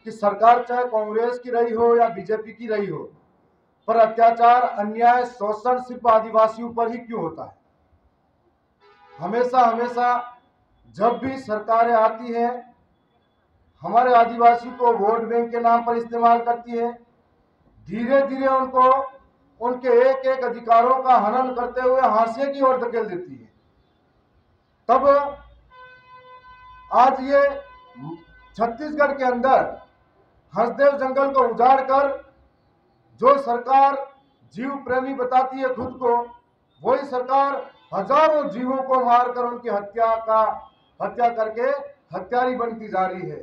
कि सरकार चाहे कांग्रेस की रही हो या बीजेपी की रही हो, पर अत्याचार, अन्याय, शोषण सिर्फ आदिवासियों पर ही क्यों होता है? हमेशा हमेशा जब भी सरकारें आती हैं, हमारे आदिवासी को वोट बैंक के नाम पर इस्तेमाल करती है। धीरे धीरे उनको उनके एक एक अधिकारों का हनन करते हुए हाशिए की ओर धकेल देती है। तब आज ये छत्तीसगढ़ के अंदर हंसदेव जंगल को उजाड़ कर जो सरकार जीव प्रेमी बताती है खुद को, वही सरकार हजारों जीवों को मारकर उनकी हत्या करके हत्यारी बनती जा रही है।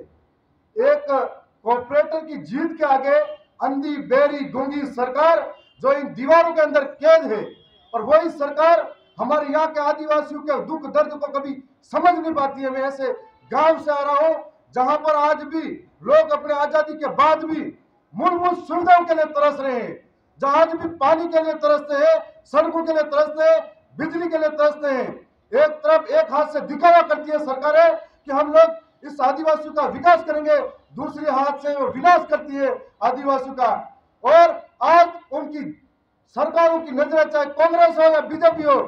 एक कॉर्पोरेटर की जीत के आगे अंधी, बेरी, गूंगी सरकार जो इन दीवारों के अंदर कैद है, और वही सरकार हमारे यहाँ के आदिवासियों के दुख दर्द को कभी समझ नहीं पाती है। मैं ऐसे गांव से आ रहा हूं जहां पर आज भी लोग अपने आजादी के बाद भी मूलभूत सुविधाओं के लिए तरस रहे हैं, जहां आज भी पानी के लिए तरसते हैं, सड़कों के लिए तरसते हैं, बिजली के लिए तरसते हैं। एक तरफ एक हाथ से दिखावा करती है सरकारें कि हम लोग इस आदिवासियों का विकास करेंगे, दूसरी हाथ से वो विनाश करती है आदिवासियों का। और आज उनकी सरकारों की नजरें, चाहे कांग्रेस हो या बीजेपी हो,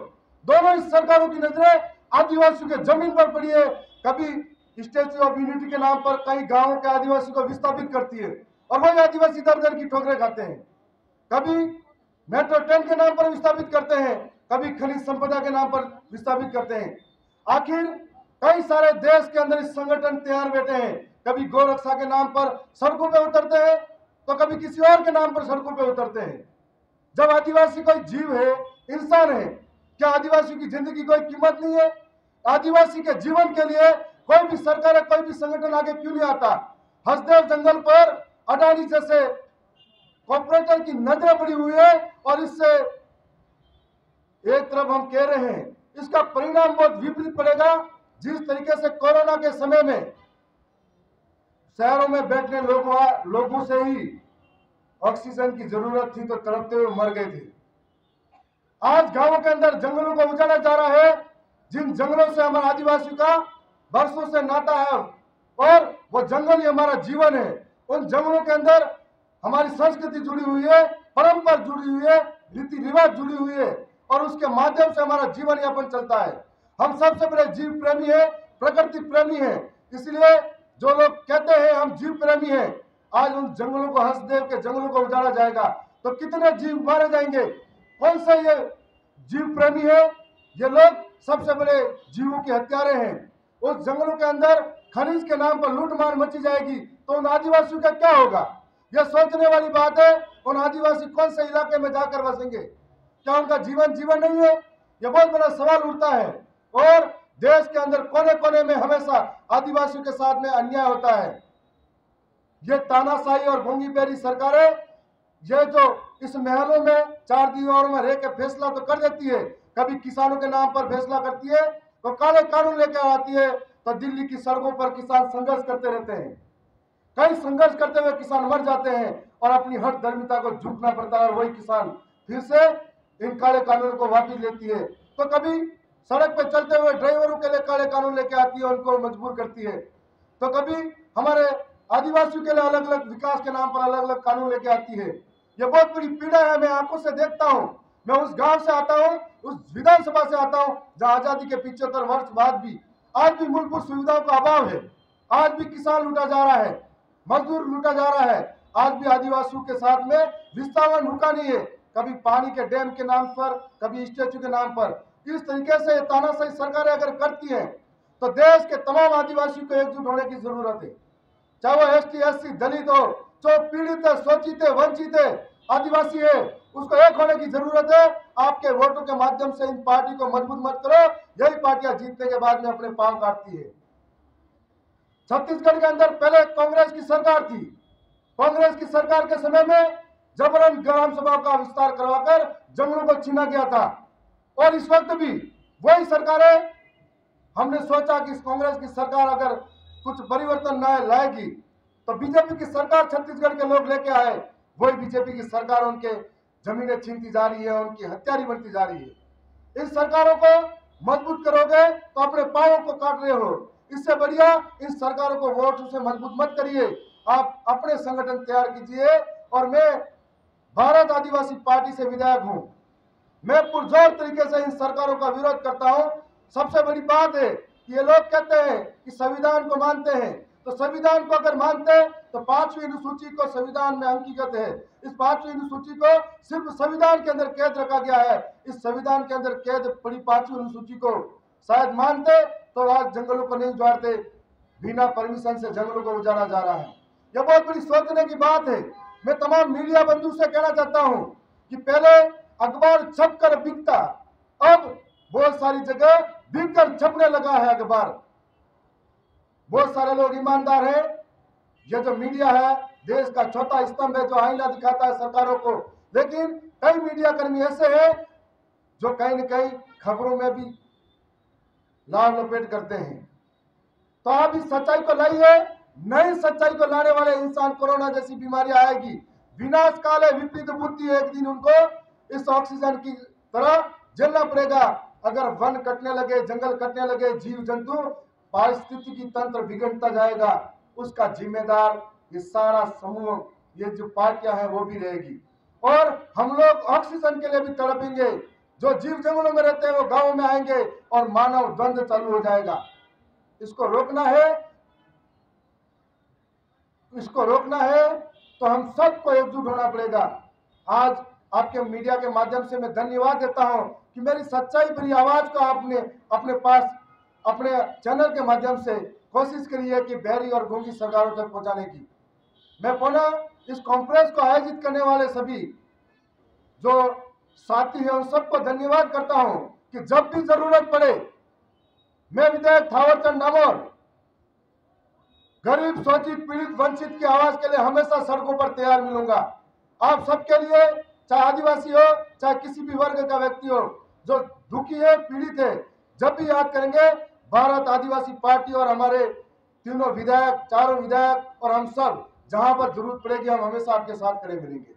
दोनों ही सरकारों की नजरें आदिवासियों के जमीन पर पड़ी है। कभी स्टैच्यू ऑफ यूनिटी के नाम पर कई गांवों के आदिवासी को विस्थापित करती है और वही आदिवासी दर दर की ठोकरें खाते हैं। कभी मेट्रो ट्रेन के नाम पर विस्थापित करते हैं, कभी खनिज संपदा के नाम पर विस्थापित करते हैं। आखिर कई सारे देश के अंदर इस संगठन तैयार बैठे हैं, कभी गौरक्षा के नाम पर सड़कों पे उतरते हैं तो कभी किसी और के नाम पर सड़कों पे उतरते हैं। जब आदिवासी कोई जीव है, इंसान है, क्या आदिवासी की जिंदगी कोई कीमत नहीं है? आदिवासी के जीवन के लिए कोई भी सरकार है, कोई भी संगठन आगे क्यों नहीं आता? हंसदेव जंगल पर अडानी जैसे कॉर्पोरेटर की नजरें पड़ी हुई है और इससे एक तरफ हम कह रहे हैं इसका परिणाम बहुत विपरीत पड़ेगा। जिस तरीके से कोरोना के समय में शहरों में बैठने लोगों से ही ऑक्सीजन की जरूरत थी तो तड़पते हुए मर गए थे, आज गांवों के अंदर जंगलों को उजाड़ा जा रहा है। जिन जंगलों से हमारे आदिवासियों का बरसों से नाता है और वो जंगल ही हमारा जीवन है, उन जंगलों के अंदर हमारी संस्कृति जुड़ी हुई है, परंपरा जुड़ी हुई है, रीति रिवाज जुड़ी हुई है और उसके माध्यम से हमारा जीवन यापन चलता है। हम सबसे बड़े जीव प्रेमी है, प्रकृति प्रेमी है, इसलिए जो लोग कहते हैं हम जीव प्रेमी हैं, आज उन जंगलों को, हंसदेव के जंगलों को उजाड़ा जाएगा तो कितने जीव मारे जाएंगे? कौन सा ये जीव प्रेमी है? ये लोग सबसे बड़े जीवों के हत्यारे हैं। उस जंगलों के अंदर खनिज के नाम पर लूटमार मची जाएगी तो उन आदिवासियों का क्या होगा? यह सोचने वाली बात है। उन आदिवासी कौन से इलाके में जाकर बसेंगे? क्या उनका जीवन जीवन नहीं है? यह बहुत बड़ा सवाल उठता है। और देश के अंदर कोने कोने में हमेशा आदिवासियों के साथ में अन्याय होता है। ये तानाशाही और गूंगी पेरी सरकारें, ये जो इस महलों में चार दीवारों में रह के फैसला तो कर देती है, कभी किसानों के नाम पर फैसला करती है तो काले कानून लेकर आती है, तो दिल्ली की सड़कों पर किसान संघर्ष करते रहते हैं। कई संघर्ष करते हुए किसान मर जाते हैं और अपनी हट धर्मिता को झुकना पड़ता है और वही किसान फिर से इन काले कानून को वापिस लेती है। तो कभी सड़क पर चलते हुए ड्राइवरों के लिए काले कानून लेके आती है, उनको मजबूर करती है, तो कभी हमारे आदिवासियों के लिए अलग अलग विकास के नाम पर अलग अलग कानून लेके आती है। ये बहुत बड़ी पीड़ा है। मैं आंखों से देखता हूँ, मैं उस गांव से आता हूँ, उस विधानसभा से आता हूँ जहां आजादी के 75 वर्ष बाद भी आज भी मूलभूत सुविधाओं का अभाव है। आज भी किसान लूटा जा रहा है, मजदूर लूटा जा रहा है, आज भी आदिवासियों के साथ में विस्थापन रुका नहीं है। कभी पानी के डैम के नाम पर, कभी स्टैच्यू के नाम पर। इस तरीके से तानाशाही सरकारें अगर करती हैं तो देश के तमाम आदिवासियों को एकजुट होने की जरूरत है। चाहे वो एसटी, एससी, दलित हो, जो पीड़ित है, शोषित है, वंचित है, आदिवासी है, उसको एक होने की जरूरत है। आपके वोटों के माध्यम से इन पार्टी को मजबूत मत करो। यही पार्टियां जीतने के बाद में अपने पांव काटती है। छत्तीसगढ़ के अंदर पहले कांग्रेस की सरकार थी। कांग्रेस की सरकार के समय में जबरन ग्राम सभा का विस्तार करवाकर जंगलों को छीना गया था और इस वक्त भी वही सरकारें, हमने सोचा कि इस कांग्रेस की सरकार अगर कुछ परिवर्तन न लाएगी तो बीजेपी की सरकार छत्तीसगढ़ के लोग लेके आए, वही बीजेपी की सरकार उनके जमीनें छीनती जा रही है, उनकी हत्यारी बनती जा रही है। इन सरकारों को मजबूत करोगे तो अपने पांवों को काट रहे हो। इससे बढ़िया इन सरकारों को वोट से मजबूत मत करिए, आप अपने संगठन तैयार कीजिए। और मैं भारत आदिवासी पार्टी से विधायक हूं, मैं पुरजोर तरीके से इन सरकारों का विरोध करता हूं। सबसे बड़ी बात है कि ये लोग कहते हैं कि संविधान को मानते हैं, तो संविधान को अगर मानते हैं तो 5वीं अनुसूची को संविधान में अंकीकृत है। इस 5वीं अनुसूची को सिर्फ संविधान के अंदर कैद रखा गया है। इस संविधान के अंदर कैद पड़ी 5वीं अनुसूची को शायद मानते तो आज जंगलों को नहीं उजाड़ते। बिना परमिशन से जंगलों को उजाड़ा जा रहा है। यह बहुत बड़ी सोचने की बात है। मैं तमाम मीडिया बंधु से कहना चाहता हूं कि पहले अखबार छप कर बिकता, अब बहुत सारी जगह बिक कर छपने लगा है अखबार। बहुत सारे लोग ईमानदार हैं। यह जो मीडिया है देश का चौथा स्तंभ है, जो आईना दिखाता है सरकारों को। लेकिन कई मीडिया कर्मी ऐसे हैं जो कहीं न कहीं खबरों में भी लाभ लपेट करते हैं। तो आप इस सच्चाई को लाइए। नई सच्चाई को लाने वाले इंसान कोरोना जैसी बीमारी आएगी। विनाश काल है, विपरीत बुद्धि है, एक दिन उनको इस ऑक्सीजन की तरह झेलना पड़ेगा। अगर वन कटने लगे, जंगल कटने लगे, जीव जंतु, पारिस्थितिकी तंत्र बिगड़ता जाएगा। उसका जिम्मेदार ये सारा समूह, ये जो पार्टियां हैं वो भी रहेगी। और हम लोग ऑक्सीजन के लिए भी तड़पेंगे। जो जीव जंगलों में रहते हैं वो गांवों में आएंगे और मानव द्वंद्व चालू हो जाएगा। इसको रोकना है तो हम सबको एकजुट होना पड़ेगा। आज आपके मीडिया के माध्यम से मैं धन्यवाद देता हूं कि मेरी सच्चाई भरी आवाज को आपने अपने पास अपने चैनल के माध्यम से कोशिश करी है कि बहरी और गूंगी सरकारों तक पहुंचाने की। मैं पुनः इस कॉन्फ्रेंस को आयोजित करने वाले सभी जो साथी हैं उन सबको धन्यवाद करता हूं कि जब भी जरूरत पड़े मैं विधायक थावरचंद नामोर गरीब, शोषित, पीड़ित, वंचित की आवाज के लिए हमेशा सड़कों पर तैयार मिलूंगा। आप सबके लिए, चाहे आदिवासी हो, चाहे किसी भी वर्ग का व्यक्ति हो जो दुखी है, पीड़ित है, जब भी याद करेंगे भारत आदिवासी पार्टी और हमारे तीनों विधायक, चारों विधायक और हम सब, जहां पर जरूरत पड़ेगी हम हमेशा आपके साथ खड़े मिलेंगे।